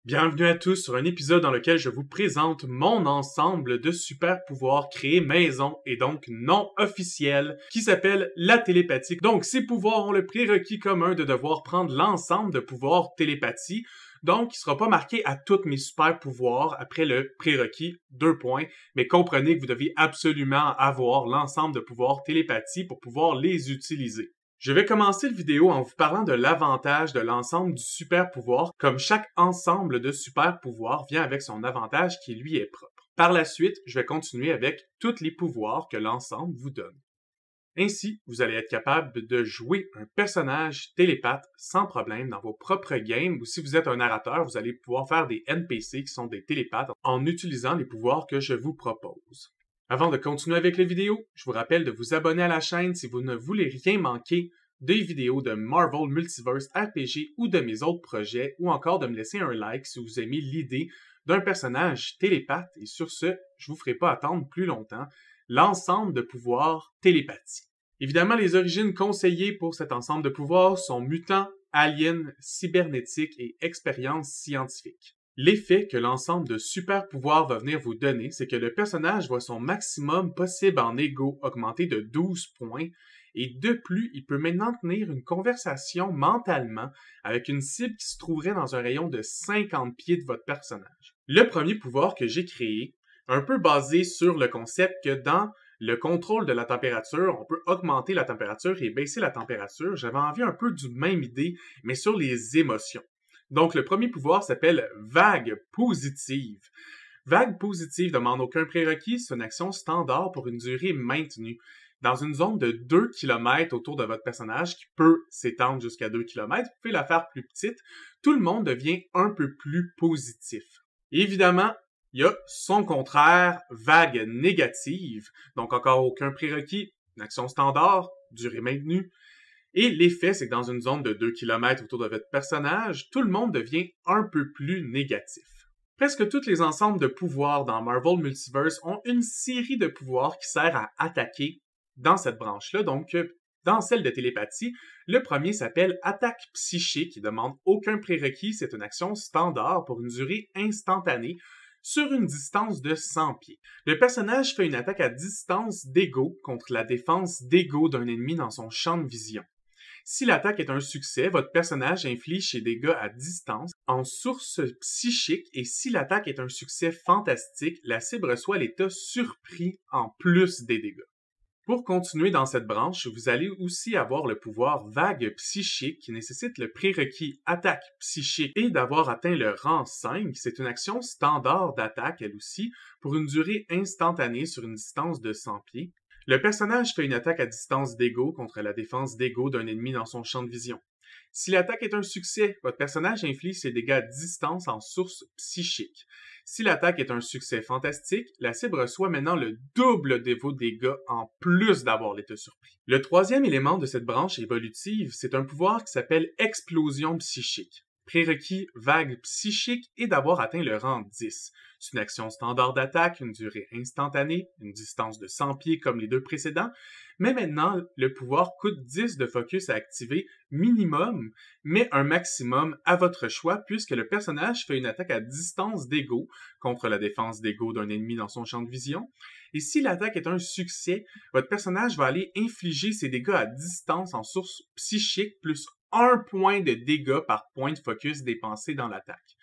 Bienvenue à tous sur un épisode dans lequel je vous présente mon ensemble de super pouvoirs créés maison et donc non officiels qui s'appelle la télépathie. Donc ces pouvoirs ont le prérequis commun de devoir prendre l'ensemble de pouvoirs télépathie. Donc, il ne sera pas marqué à tous mes super pouvoirs après le prérequis 2 points, mais comprenez que vous devez absolument avoir l'ensemble de pouvoirs télépathie pour pouvoir les utiliser. Je vais commencer la vidéo en vous parlant de l'avantage de l'ensemble du super pouvoir, comme chaque ensemble de super pouvoirs vient avec son avantage qui lui est propre. Par la suite, je vais continuer avec tous les pouvoirs que l'ensemble vous donne. Ainsi, vous allez être capable de jouer un personnage télépathe sans problème dans vos propres games, ou si vous êtes un narrateur, vous allez pouvoir faire des NPC qui sont des télépathes en utilisant les pouvoirs que je vous propose. Avant de continuer avec la vidéo, je vous rappelle de vous abonner à la chaîne si vous ne voulez rien manquer des vidéos de Marvel Multiverse RPG ou de mes autres projets, ou encore de me laisser un like si vous aimez l'idée d'un personnage télépathe. Et sur ce, je vous ferai pas attendre plus longtemps l'ensemble de pouvoirs télépathie. Évidemment, les origines conseillées pour cet ensemble de pouvoirs sont mutants, aliens, cybernétiques et expériences scientifiques. L'effet que l'ensemble de super pouvoirs va venir vous donner, c'est que le personnage voit son maximum possible en ego augmenter de 12 points, et de plus, il peut maintenant tenir une conversation mentalement avec une cible qui se trouverait dans un rayon de 50 pieds de votre personnage. Le premier pouvoir que j'ai créé, un peu basé sur le concept que dans le contrôle de la température, on peut augmenter la température et baisser la température. J'avais envie un peu du même idée, mais sur les émotions. Donc, le premier pouvoir s'appelle Vague positive. Vague positive ne demande aucun prérequis, c'est une action standard pour une durée maintenue. Dans une zone de 2 km autour de votre personnage, qui peut s'étendre jusqu'à 2 km, vous pouvez la faire plus petite, tout le monde devient un peu plus positif. Évidemment, il y a son contraire, vague négative, donc encore aucun prérequis, une action standard, durée maintenue. Et l'effet, c'est que dans une zone de 2 km autour de votre personnage, tout le monde devient un peu plus négatif. Presque tous les ensembles de pouvoirs dans Marvel Multiverse ont une série de pouvoirs qui sert à attaquer dans cette branche-là. Donc, dans celle de télépathie, le premier s'appelle Attaque psychique, qui ne demande aucun prérequis, c'est une action standard pour une durée instantanée, sur une distance de 100 pieds. Le personnage fait une attaque à distance d'ego contre la défense d'ego d'un ennemi dans son champ de vision. Si l'attaque est un succès, votre personnage inflige ses dégâts à distance en source psychique, et si l'attaque est un succès fantastique, la cible reçoit l'état surpris en plus des dégâts. Pour continuer dans cette branche, vous allez aussi avoir le pouvoir Vague psychique qui nécessite le prérequis Attaque psychique et d'avoir atteint le rang 5. C'est une action standard d'attaque, elle aussi, pour une durée instantanée sur une distance de 100 pieds. Le personnage fait une attaque à distance d'ego contre la défense d'ego d'un ennemi dans son champ de vision. Si l'attaque est un succès, votre personnage inflige ses dégâts à distance en source psychique. Si l'attaque est un succès fantastique, la cible reçoit maintenant le double de vos dégâts en plus d'avoir l'état surpris. Le troisième élément de cette branche évolutive, c'est un pouvoir qui s'appelle Explosion psychique. Prérequis vague psychique et d'avoir atteint le rang 10. C'est une action standard d'attaque, une durée instantanée, une distance de 100 pieds comme les deux précédents, mais maintenant, le pouvoir coûte 10 de focus à activer minimum, mais un maximum à votre choix, puisque le personnage fait une attaque à distance d'ego contre la défense d'ego d'un ennemi dans son champ de vision. Et si l'attaque est un succès, votre personnage va aller infliger ses dégâts à distance en source psychique plus 1 point de dégâts par point de focus dépensé dans l'attaque.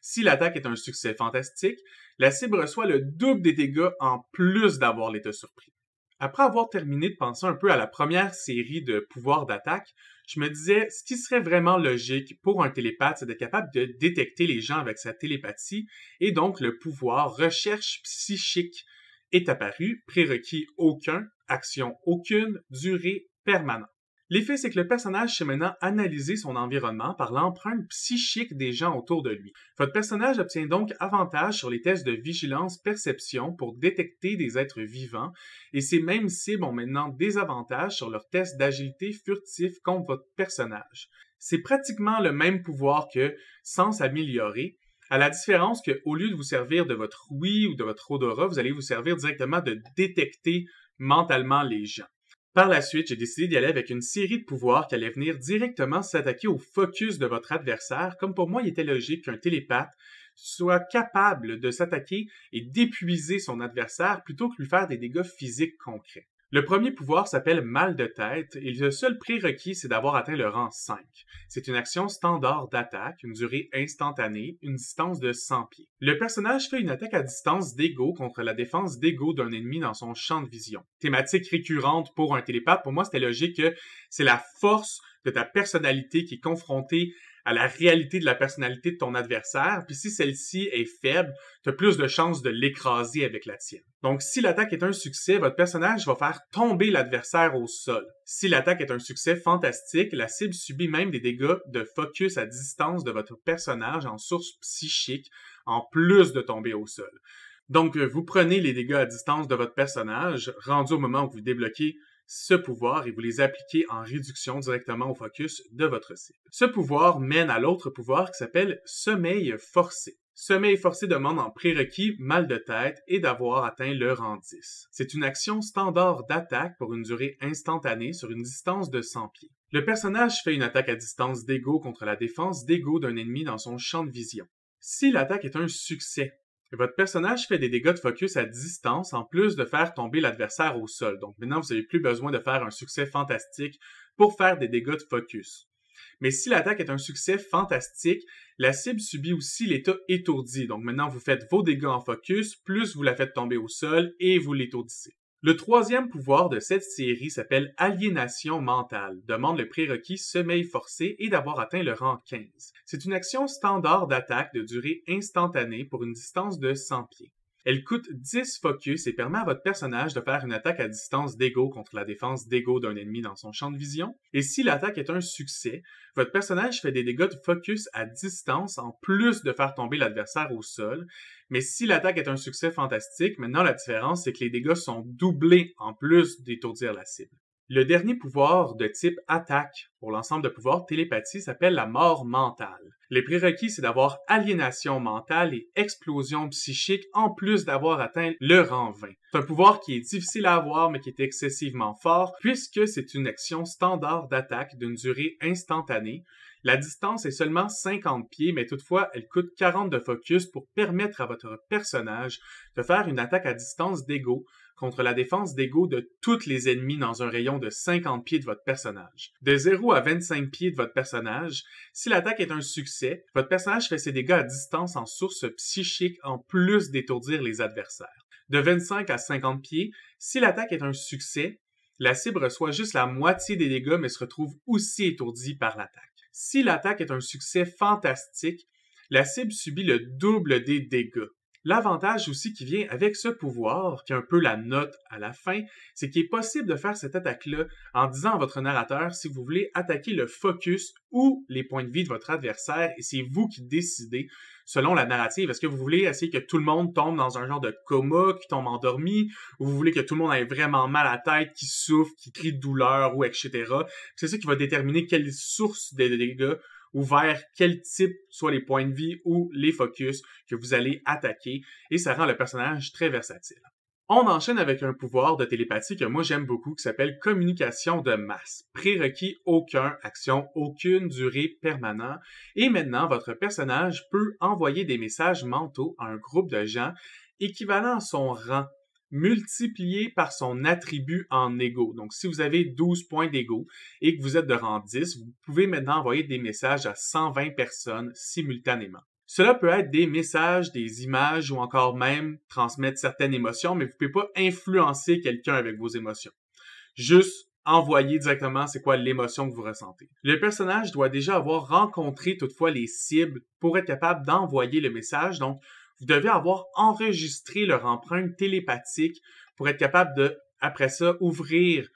Si l'attaque est un succès fantastique, la cible reçoit le double des dégâts en plus d'avoir l'état surpris. Après avoir terminé de penser un peu à la première série de pouvoirs d'attaque, je me disais, ce qui serait vraiment logique pour un télépathe, c'est d'être capable de détecter les gens avec sa télépathie, et donc le pouvoir recherche psychique est apparu, prérequis aucun, action aucune, durée permanente. L'effet, c'est que le personnage sait maintenant analyser son environnement par l'empreinte psychique des gens autour de lui. Votre personnage obtient donc avantage sur les tests de vigilance-perception pour détecter des êtres vivants, et ces mêmes cibles ont maintenant des avantages sur leurs tests d'agilité furtif contre votre personnage. C'est pratiquement le même pouvoir que Sens amélioré, à la différence qu'au lieu de vous servir de votre ouïe ou de votre odorat, vous allez vous servir directement de détecter mentalement les gens. Par la suite, j'ai décidé d'y aller avec une série de pouvoirs qui allaient venir directement s'attaquer au focus de votre adversaire, comme pour moi il était logique qu'un télépathe soit capable de s'attaquer et d'épuiser son adversaire plutôt que lui faire des dégâts physiques concrets. Le premier pouvoir s'appelle Mal de tête et le seul prérequis, c'est d'avoir atteint le rang 5. C'est une action standard d'attaque, une durée instantanée, une distance de 100 pieds. Le personnage fait une attaque à distance d'ego contre la défense d'ego d'un ennemi dans son champ de vision. Thématique récurrente pour un télépathe, pour moi c'était logique que c'est la force de ta personnalité qui est confrontée à la réalité de la personnalité de ton adversaire, puis si celle-ci est faible, tu as plus de chances de l'écraser avec la tienne. Donc, si l'attaque est un succès, votre personnage va faire tomber l'adversaire au sol. Si l'attaque est un succès fantastique, la cible subit même des dégâts de focus à distance de votre personnage en source psychique, en plus de tomber au sol. Donc, vous prenez les dégâts à distance de votre personnage, rendu au moment où vous débloquez ce pouvoir et vous les appliquez en réduction directement au focus de votre cible. Ce pouvoir mène à l'autre pouvoir qui s'appelle Sommeil forcé. Sommeil forcé demande en prérequis Mal de tête et d'avoir atteint le rang 10. C'est une action standard d'attaque pour une durée instantanée sur une distance de 100 pieds. Le personnage fait une attaque à distance d'ego contre la défense d'ego d'un ennemi dans son champ de vision. Si l'attaque est un succès, votre personnage fait des dégâts de focus à distance en plus de faire tomber l'adversaire au sol. Donc maintenant, vous n'avez plus besoin de faire un succès fantastique pour faire des dégâts de focus. Mais si l'attaque est un succès fantastique, la cible subit aussi l'état étourdi. Donc maintenant, vous faites vos dégâts en focus, plus vous la faites tomber au sol et vous l'étourdissez. Le troisième pouvoir de cette série s'appelle Aliénation mentale, demande le prérequis Sommeil forcé et d'avoir atteint le rang 15. C'est une action standard d'attaque de durée instantanée pour une distance de 100 pieds. Elle coûte 10 focus et permet à votre personnage de faire une attaque à distance d'ego contre la défense d'ego d'un ennemi dans son champ de vision. Et si l'attaque est un succès, votre personnage fait des dégâts de focus à distance en plus de faire tomber l'adversaire au sol. Mais si l'attaque est un succès fantastique, maintenant la différence c'est que les dégâts sont doublés en plus d'étourdir la cible. Le dernier pouvoir de type attaque pour l'ensemble de pouvoirs télépathie s'appelle la mort mentale. Les prérequis, c'est d'avoir aliénation mentale et explosion psychique en plus d'avoir atteint le rang 20. C'est un pouvoir qui est difficile à avoir mais qui est excessivement fort puisque c'est une action standard d'attaque d'une durée instantanée. La distance est seulement 50 pieds, mais toutefois, elle coûte 40 de focus pour permettre à votre personnage de faire une attaque à distance d'ego contre la défense d'ego de tous les ennemis dans un rayon de 50 pieds de votre personnage. De 0 à 25 pieds de votre personnage, si l'attaque est un succès, votre personnage fait ses dégâts à distance en source psychique en plus d'étourdir les adversaires. De 25 à 50 pieds, si l'attaque est un succès, la cible reçoit juste la moitié des dégâts mais se retrouve aussi étourdie par l'attaque. Si l'attaque est un succès fantastique, la cible subit le double des dégâts. L'avantage aussi qui vient avec ce pouvoir, qui est un peu la note à la fin, c'est qu'il est possible de faire cette attaque-là en disant à votre narrateur si vous voulez attaquer le focus ou les points de vie de votre adversaire et c'est vous qui décidez selon la narrative. Est-ce que vous voulez essayer que tout le monde tombe dans un genre de coma, qui tombe endormi, ou vous voulez que tout le monde ait vraiment mal à la tête, qui souffre, qui crie de douleur, ou etc. C'est ça qui va déterminer quelle source de dégâts ou vers quel type, soit les points de vie ou les focus que vous allez attaquer, et ça rend le personnage très versatile. On enchaîne avec un pouvoir de télépathie que moi j'aime beaucoup qui s'appelle communication de masse. Prérequis aucun, action aucune, durée permanent. Et maintenant, votre personnage peut envoyer des messages mentaux à un groupe de gens équivalent à son rang, multiplié par son attribut en ego. Donc, si vous avez 12 points d'ego et que vous êtes de rang 10, vous pouvez maintenant envoyer des messages à 120 personnes simultanément. Cela peut être des messages, des images ou encore même transmettre certaines émotions, mais vous ne pouvez pas influencer quelqu'un avec vos émotions. Juste envoyer directement c'est quoi l'émotion que vous ressentez. Le personnage doit déjà avoir rencontré toutefois les cibles pour être capable d'envoyer le message, donc vous devez avoir enregistré leur empreinte télépathique pour être capable de, après ça, ouvrir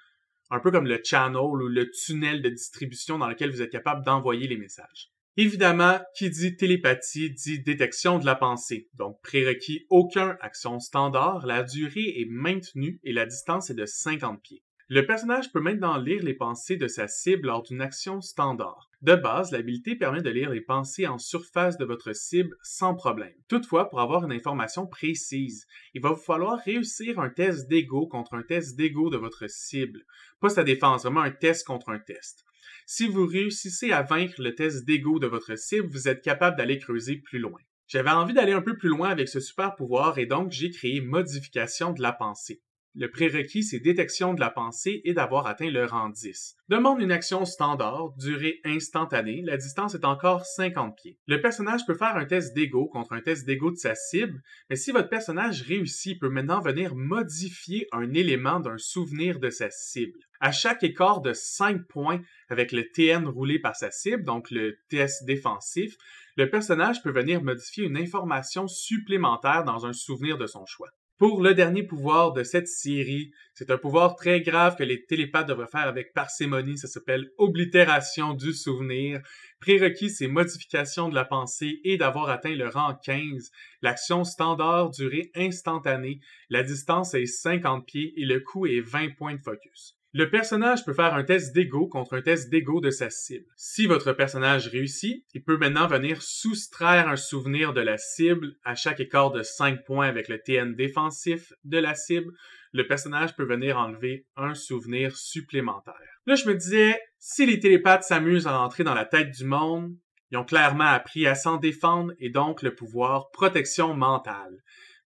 un peu comme le channel ou le tunnel de distribution dans lequel vous êtes capable d'envoyer les messages. Évidemment, qui dit télépathie dit détection de la pensée. Donc, prérequis aucun, action standard, la durée est maintenue et la distance est de 50 pieds. Le personnage peut maintenant lire les pensées de sa cible lors d'une action standard. De base, l'habilité permet de lire les pensées en surface de votre cible sans problème. Toutefois, pour avoir une information précise, il va vous falloir réussir un test d'ego contre un test d'ego de votre cible. Pas sa défense, vraiment un test contre un test. Si vous réussissez à vaincre le test d'ego de votre cible, vous êtes capable d'aller creuser plus loin. J'avais envie d'aller un peu plus loin avec ce super pouvoir et donc j'ai créé modification de la pensée. Le prérequis, c'est détection de la pensée et d'avoir atteint le rang 10. Demande une action standard, durée instantanée, la distance est encore 50 pieds. Le personnage peut faire un test d'ego contre un test d'ego de sa cible, mais si votre personnage réussit, il peut maintenant venir modifier un élément d'un souvenir de sa cible. À chaque écart de 5 points avec le TN roulé par sa cible, donc le test défensif, le personnage peut venir modifier une information supplémentaire dans un souvenir de son choix. Pour le dernier pouvoir de cette série, c'est un pouvoir très grave que les télépathes devraient faire avec parcimonie, ça s'appelle oblitération du souvenir. Prérequis, c'est modification de la pensée et d'avoir atteint le rang 15. L'action standard, durée instantanée, la distance est 50 pieds et le coût est 20 points de focus. Le personnage peut faire un test d'ego contre un test d'ego de sa cible. Si votre personnage réussit, il peut maintenant venir soustraire un souvenir de la cible à chaque écart de 5 points avec le TN défensif de la cible. Le personnage peut venir enlever un souvenir supplémentaire. Là, je me disais, si les télépathes s'amusent à entrer dans la tête du monde, ils ont clairement appris à s'en défendre et donc le pouvoir protection mentale.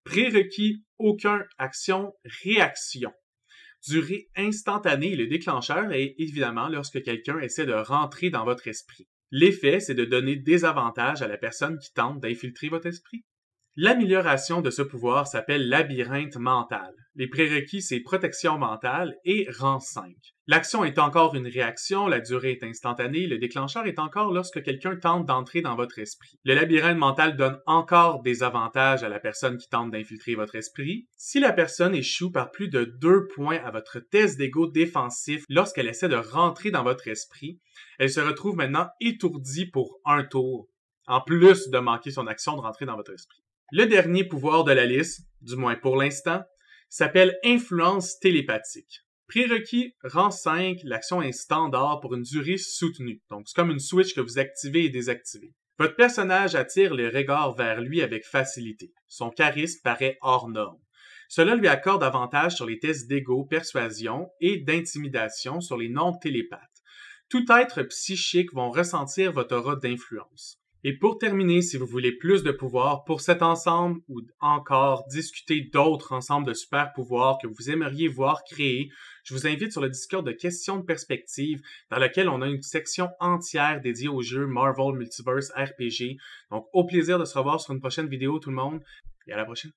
Prérequis, aucun action-réaction. Durée instantanée, le déclencheur est évidemment lorsque quelqu'un essaie de rentrer dans votre esprit. L'effet, c'est de donner des avantages à la personne qui tente d'infiltrer votre esprit. L'amélioration de ce pouvoir s'appelle labyrinthe mental. Les prérequis, c'est protection mentale et rang 5. L'action est encore une réaction, la durée est instantanée, le déclencheur est encore lorsque quelqu'un tente d'entrer dans votre esprit. Le labyrinthe mental donne encore des avantages à la personne qui tente d'infiltrer votre esprit. Si la personne échoue par plus de 2 points à votre test d'ego défensif lorsqu'elle essaie de rentrer dans votre esprit, elle se retrouve maintenant étourdie pour un tour, en plus de manquer son action de rentrer dans votre esprit. Le dernier pouvoir de la liste, du moins pour l'instant, s'appelle influence télépathique. Prérequis, rang 5, l'action est standard pour une durée soutenue. Donc, c'est comme une switch que vous activez et désactivez. Votre personnage attire les regards vers lui avec facilité. Son charisme paraît hors norme. Cela lui accorde avantage sur les tests d'ego, persuasion et d'intimidation sur les non-télépathes. Tout être psychique vont ressentir votre aura d'influence. Et pour terminer, si vous voulez plus de pouvoir pour cet ensemble ou encore discuter d'autres ensembles de super pouvoirs que vous aimeriez voir créés, je vous invite sur le Discord de questions de perspective dans lequel on a une section entière dédiée au jeu Marvel Multiverse RPG. Donc, au plaisir de se revoir sur une prochaine vidéo tout le monde et à la prochaine.